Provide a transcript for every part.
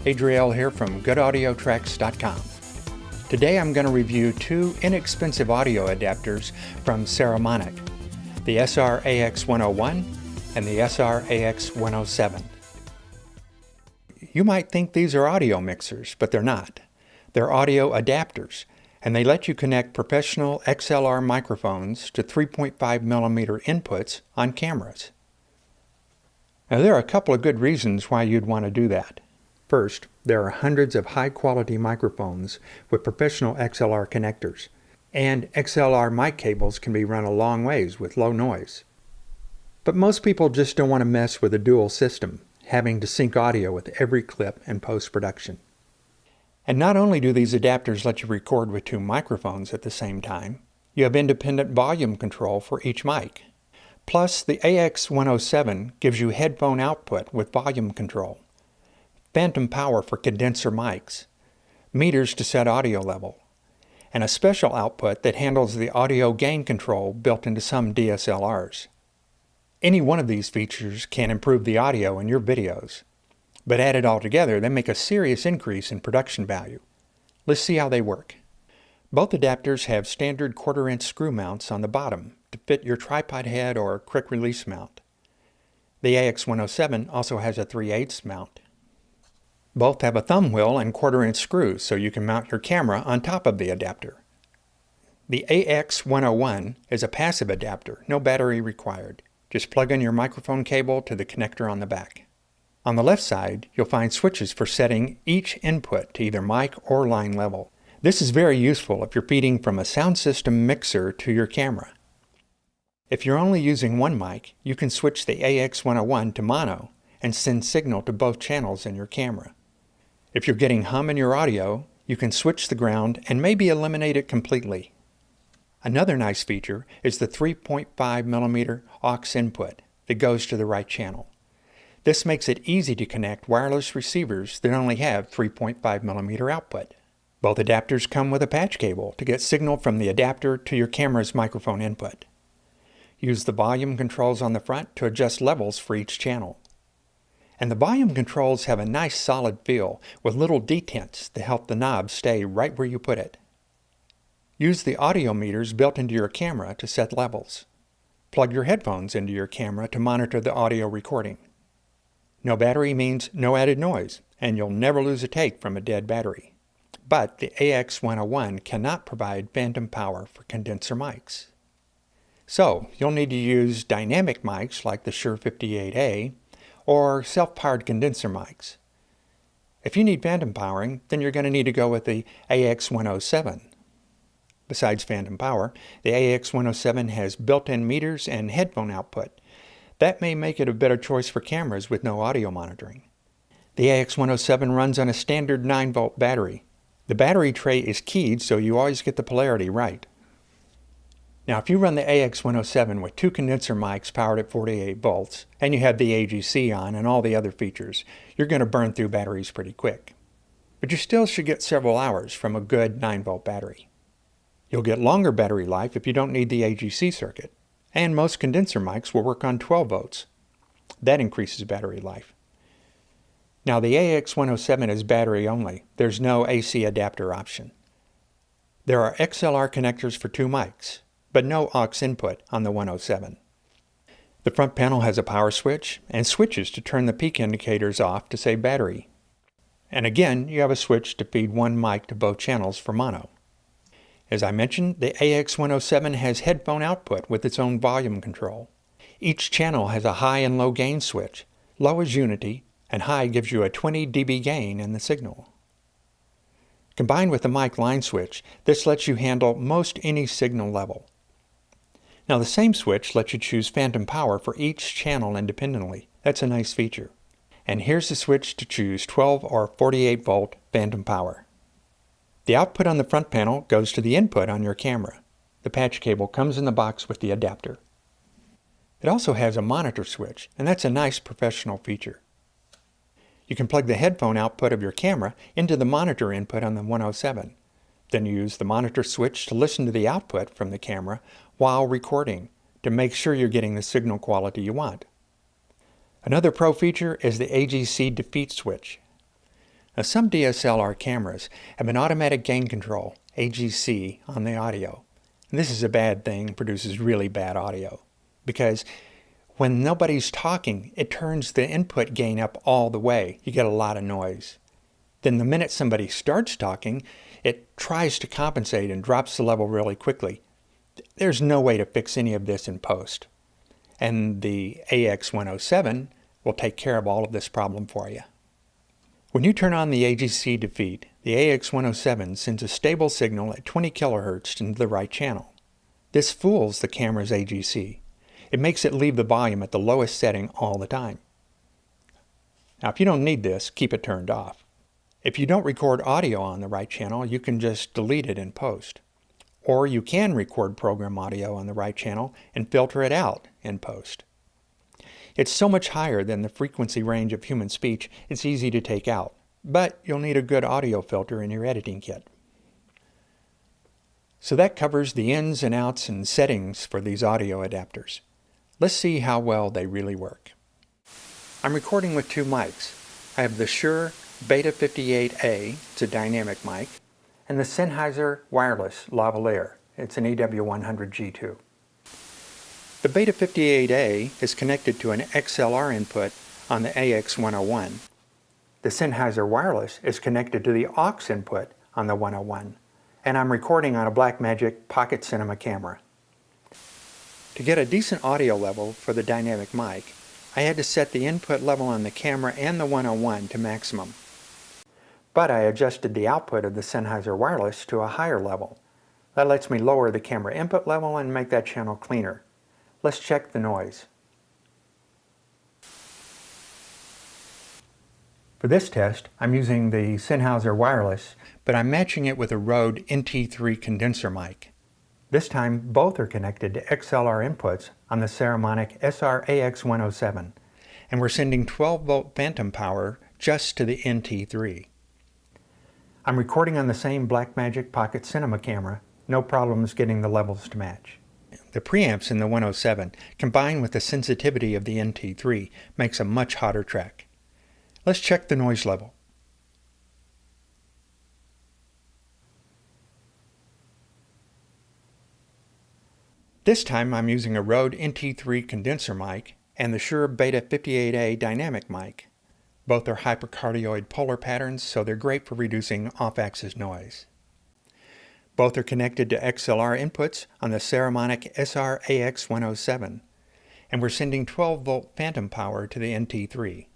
Adriel here from GoodAudioTracks.com. Today I'm going to review two inexpensive audio adapters from Saramonic, the SR AX101 and the SR AX107. You might think these are audio mixers, but they're not. They're audio adapters, and they let you connect professional XLR microphones to 3.5mm inputs on cameras. Now there are a couple of good reasons why you'd want to do that. First, there are hundreds of high-quality microphones with professional XLR connectors, and XLR mic cables can be run a long ways with low noise. But most people just don't want to mess with a dual system, having to sync audio with every clip in post-production. And not only do these adapters let you record with two microphones at the same time, you have independent volume control for each mic. Plus, the AX107 gives you headphone output with volume control, phantom power for condenser mics, meters to set audio level, and a special output that handles the audio gain control built into some DSLRs. Any one of these features can improve the audio in your videos, but added all together, they make a serious increase in production value. Let's see how they work. Both adapters have standard 1/4-inch screw mounts on the bottom to fit your tripod head or quick release mount. The AX107 also has a 3/8 mount. Both have a thumb wheel and 1/4-inch screws so you can mount your camera on top of the adapter. The AX101 is a passive adapter, no battery required. Just plug in your microphone cable to the connector on the back. On the left side, you'll find switches for setting each input to either mic or line level. This is very useful if you're feeding from a sound system mixer to your camera. If you're only using one mic, you can switch the AX101 to mono and send signal to both channels in your camera. If you're getting hum in your audio, you can switch the ground and maybe eliminate it completely. Another nice feature is the 3.5mm aux input that goes to the right channel. This makes it easy to connect wireless receivers that only have 3.5mm output. Both adapters come with a patch cable to get signal from the adapter to your camera's microphone input. Use the volume controls on the front to adjust levels for each channel. And the volume controls have a nice solid feel with little detents to help the knob stay right where you put it. Use the audio meters built into your camera to set levels. Plug your headphones into your camera to monitor the audio recording. No battery means no added noise, and you'll never lose a take from a dead battery. But the AX101 cannot provide phantom power for condenser mics. So, you'll need to use dynamic mics like the Shure 58A or self-powered condenser mics. If you need phantom powering, then you're going to need to go with the AX107. Besides phantom power, the AX107 has built-in meters and headphone output. That may make it a better choice for cameras with no audio monitoring. The AX107 runs on a standard 9-volt battery. The battery tray is keyed so you always get the polarity right. Now if you run the AX107 with two condenser mics powered at 48 volts, and you have the AGC on and all the other features, you're going to burn through batteries pretty quick. But you still should get several hours from a good 9-volt battery. You'll get longer battery life if you don't need the AGC circuit, and most condenser mics will work on 12 volts. That increases battery life. Now the AX107 is battery only. There's no AC adapter option. There are XLR connectors for two mics, but no aux input on the 107. The front panel has a power switch and switches to turn the peak indicators off to save battery. And again, you have a switch to feed one mic to both channels for mono. As I mentioned, the AX107 has headphone output with its own volume control. Each channel has a high and low gain switch. Low is unity, and high gives you a 20 dB gain in the signal. Combined with the mic line switch, this lets you handle most any signal level. Now the same switch lets you choose phantom power for each channel independently. That's a nice feature. And here's the switch to choose 12 or 48 volt phantom power. The output on the front panel goes to the input on your camera. The patch cable comes in the box with the adapter. It also has a monitor switch, and that's a nice professional feature. You can plug the headphone output of your camera into the monitor input on the 107. Then you use the monitor switch to listen to the output from the camera while recording to make sure you're getting the signal quality you want. Another pro feature is the AGC defeat switch. Now, some DSLR cameras have an automatic gain control, AGC, on the audio. And this is a bad thing, produces really bad audio, because when nobody's talking, it turns the input gain up all the way. You get a lot of noise. Then the minute somebody starts talking, it tries to compensate and drops the level really quickly. There's no way to fix any of this in post. And the AX107 will take care of all of this problem for you. When you turn on the AGC defeat, the AX107 sends a stable signal at 20 kHz into the right channel. This fools the camera's AGC. It makes it leave the volume at the lowest setting all the time. Now, if you don't need this, keep it turned off. If you don't record audio on the right channel, you can just delete it in post. Or you can record program audio on the right channel and filter it out in post. It's so much higher than the frequency range of human speech, it's easy to take out. But you'll need a good audio filter in your editing kit. So that covers the ins and outs and settings for these audio adapters. Let's see how well they really work. I'm recording with two mics. I have the Shure Beta 58A, it's a dynamic mic, and the Sennheiser wireless lavalier, it's an EW100 G2. The Beta 58A is connected to an XLR input on the AX101. The Sennheiser wireless is connected to the aux input on the 101, and I'm recording on a Blackmagic Pocket Cinema camera. To get a decent audio level for the dynamic mic, I had to set the input level on the camera and the 101 to maximum. But I adjusted the output of the Sennheiser wireless to a higher level. That lets me lower the camera input level and make that channel cleaner. Let's check the noise. For this test, I'm using the Sennheiser wireless, but I'm matching it with a Rode NT3 condenser mic. This time, both are connected to XLR inputs on the Saramonic SR AX107, and we're sending 12-volt phantom power just to the NT3. I'm recording on the same Blackmagic Pocket Cinema camera, no problems getting the levels to match. The preamps in the 107, combined with the sensitivity of the NT3, makes a much hotter track. Let's check the noise level. This time I'm using a Rode NT3 condenser mic and the Shure Beta 58A dynamic mic. Both are hypercardioid polar patterns, so they're great for reducing off-axis noise. Both are connected to XLR inputs on the Saramonic SR AX107, and we're sending 12-volt phantom power to the NT3.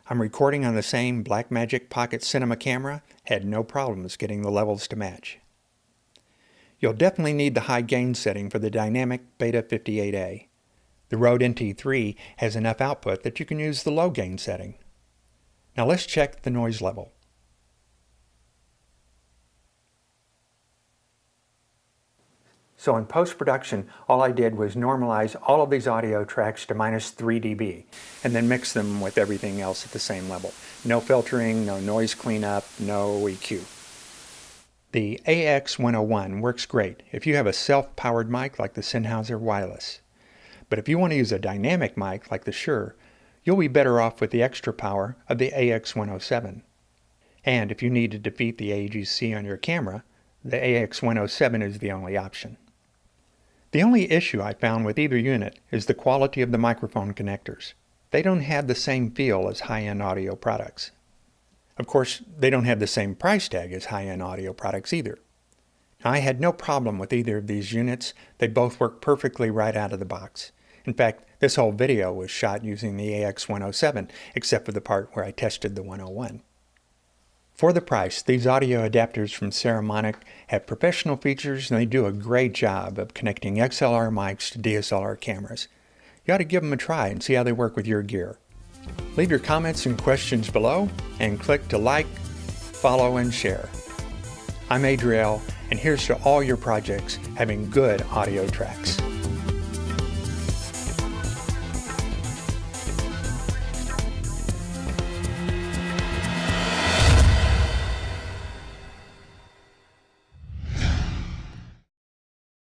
I'm recording on the same Blackmagic Pocket Cinema camera, had no problems getting the levels to match. You'll definitely need the high gain setting for the dynamic Beta 58A. The Rode NT3 has enough output that you can use the low gain setting. Now let's check the noise level. So in post-production, all I did was normalize all of these audio tracks to -3 dB, and then mix them with everything else at the same level. No filtering, no noise cleanup, no EQ. The AX101 works great if you have a self-powered mic like the Sennheiser wireless. But if you want to use a dynamic mic like the Shure, you'll be better off with the extra power of the AX107. And if you need to defeat the AGC on your camera, the AX107 is the only option. The only issue I found with either unit is the quality of the microphone connectors. They don't have the same feel as high-end audio products. Of course, they don't have the same price tag as high-end audio products either. Now, I had no problem with either of these units. They both work perfectly right out of the box. In fact, this whole video was shot using the AX107, except for the part where I tested the 101. For the price, these audio adapters from Saramonic have professional features and they do a great job of connecting XLR mics to DSLR cameras. You ought to give them a try and see how they work with your gear. Leave your comments and questions below and click to like, follow, and share. I'm Adriel, and here's to all your projects having good audio tracks.